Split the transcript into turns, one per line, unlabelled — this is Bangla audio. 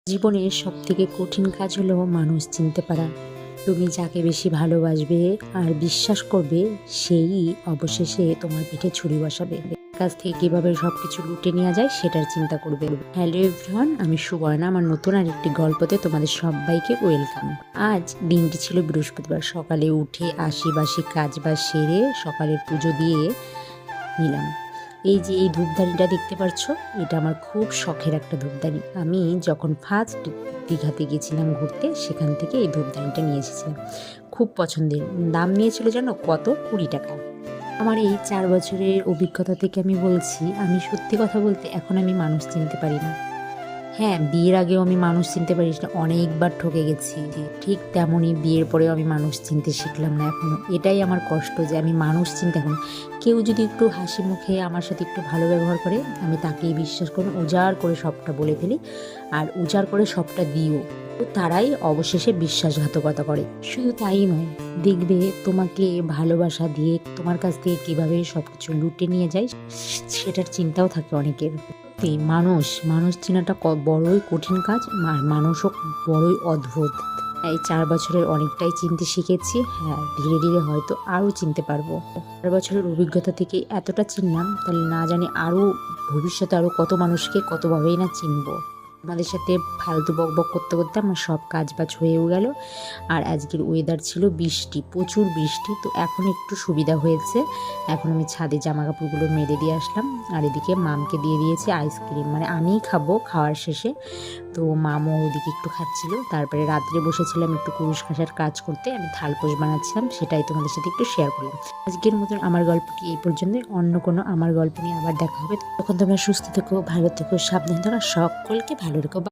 জীবনের সবথেকে কঠিন কাজ হলো মানুষ চিনতে পারা। তুমি যাকে বেশি ভালোবাসবে আর বিশ্বাস করবে, সেই অবশেষে তোমার পিঠে ছুরি বসাবে। কাছ থেকে কিভাবে সবকিছু লুটে নেওয়া যায় সেটার চিন্তা করবে। হ্যালো এভরিওয়ান, আমি সুবর্ণা। আমার নতুন আরেকটি গল্পতে তোমাদের সবাইকে ওয়েলকাম। আজ দিনটি ছিল বৃহস্পতিবার। সকালে উঠে আশিবাসি কাজ বাজ সেরে সকালে পুজো দিয়ে নিলাম। এই যে এই ধূপদানিটা দেখতে পাচ্ছ, এটা আমার খুব শখের একটা ধূপদানি। আমি যখন ফার্স্ট দীঘাতে গেছিলাম ঘুরতে, সেখান থেকে এই ধূপদানিটা নিয়ে এসেছিলাম। খুব পছন্দের। দাম নিয়েছিল যেন কত, 20 টাকা। আমার এই 4 বছরের অভিজ্ঞতা থেকে আমি বলছি, আমি সত্যি কথা বলতে এখন আমি মানুষ চিনতে পারি না। হ্যাঁ, বিয়ের আগেও আমি মানুষ চিনতে পারি না, অনেকবার ঠকে গেছি। ঠিক তেমনই বিয়ের পরেও আমি মানুষ চিনতে শিখলাম না এখনো। এটাই আমার কষ্ট যে আমি মানুষ চিনতে এখন। কেউ যদি একটু হাসি মুখে আমার সাথে একটু ভালো ব্যবহার করে, আমি তাকেই বিশ্বাস করি, উজাড় করে সবটা বলে ফেলি আর উজাড় করে সবটা দিও। তো তারাই অবশেষে বিশ্বাসঘাতকতা করে। শুধু তাই নয়, দেখবে তোমাকে ভালোবাসা দিয়ে তোমার কাছ থেকে কিভাবে সবকিছু লুটে নিয়ে যায় সেটার চিন্তাও থাকে অনেকের। মানুষ মানুষ চেনাটা বড়ই কঠিন কাজ, আর মানুষও বড়ই অদ্ভুত। এই 4 বছরের অনেকটাই চিনতে শিখেছি। হ্যাঁ, ধীরে ধীরে হয়তো আরও চিনতে পারবো। 4 বছরের অভিজ্ঞতা থেকে এতটা চিনলাম, তাহলে না জানি আরও ভবিষ্যতে আরও কত মানুষকে কতভাবেই না চিনবো। আমাদের সাথে ফালতু বক বক করতে করতে আমার সব কাজ বাজ হয়েও গেল। আর আজকের ওয়েদার ছিল বৃষ্টি, প্রচুর বৃষ্টি। তো এখন একটু সুবিধা হয়েছে। এখন আমি ছাদে জামা কাপড়গুলো মেলে দিয়ে আসলাম। আর এদিকে মামকে দিয়ে দিয়েছি আইসক্রিম, মানে আমিই খাবো খাওয়ার শেষে। তো মামও ওদিকে একটু খাচ্ছিল। তারপরে রাত্রে বসেছিলাম একটু কুরুশ কাঁসার কাজ করতে। আমি থালপোষ বানাচ্ছিলাম, সেটাই তোমাদের সাথে একটু শেয়ার করলাম। আজকের মতন আমার গল্পটি এই পর্যন্ত। অন্য কোনো আমার গল্প নিয়ে আবার দেখা হবে। তখন তোমরা সুস্থ থেকো, ভালো থেকো, সাবধান থাকো। সকলকে ভালো রেখো।